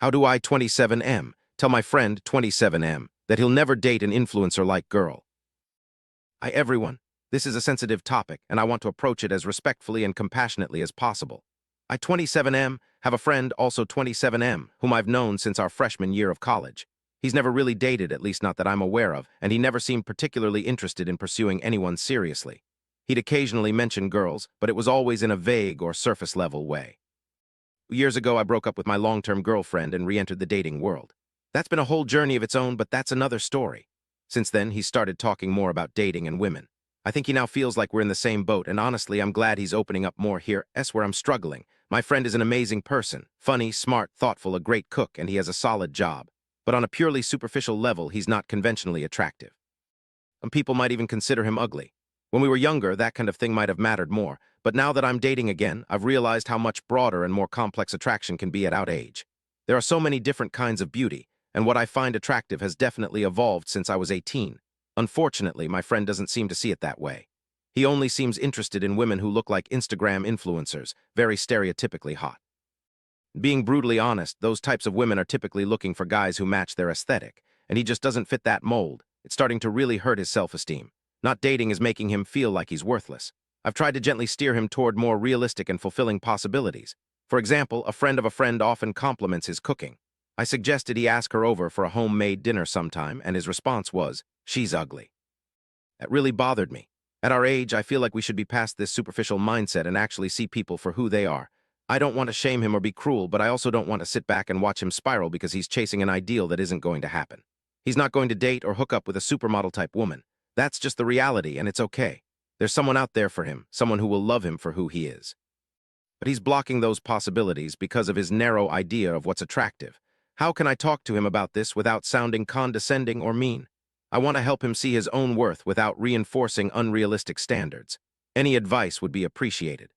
How do I, 27M, tell my friend, 27M, that he'll never date an influencer-like girl? Everyone, this is a sensitive topic, and I want to approach it as respectfully and compassionately as possible. I, 27M, have a friend, also 27M, whom I've known since our freshman year of college. He's never really dated, at least not that I'm aware of, and he never seemed particularly interested in pursuing anyone seriously. He'd occasionally mention girls, but it was always in a vague or surface-level way. Years ago, I broke up with my long-term girlfriend and re-entered the dating world. That's been a whole journey of its own, but that's another story. Since then, he started talking more about dating and women. I think he now feels like we're in the same boat, and honestly, I'm glad he's opening up more here. Where I'm struggling. My friend is an amazing person, funny, smart, thoughtful, a great cook, and he has a solid job. But on a purely superficial level, he's not conventionally attractive. Some people might even consider him ugly. When we were younger, that kind of thing might have mattered more, but now that I'm dating again, I've realized how much broader and more complex attraction can be at our age. There are so many different kinds of beauty, and what I find attractive has definitely evolved since I was 18. Unfortunately, my friend doesn't seem to see it that way. He only seems interested in women who look like Instagram influencers, very stereotypically hot. Being brutally honest, those types of women are typically looking for guys who match their aesthetic, and he just doesn't fit that mold. It's starting to really hurt his self-esteem. Not dating is making him feel like he's worthless. I've tried to gently steer him toward more realistic and fulfilling possibilities. For example, a friend of a friend often compliments his cooking. I suggested he ask her over for a homemade dinner sometime, and his response was, "She's ugly." That really bothered me. At our age, I feel like we should be past this superficial mindset and actually see people for who they are. I don't want to shame him or be cruel, but I also don't want to sit back and watch him spiral because he's chasing an ideal that isn't going to happen. He's not going to date or hook up with a supermodel-type woman. That's just the reality, and it's okay. There's someone out there for him, someone who will love him for who he is. But he's blocking those possibilities because of his narrow idea of what's attractive. How can I talk to him about this without sounding condescending or mean? I want to help him see his own worth without reinforcing unrealistic standards. Any advice would be appreciated.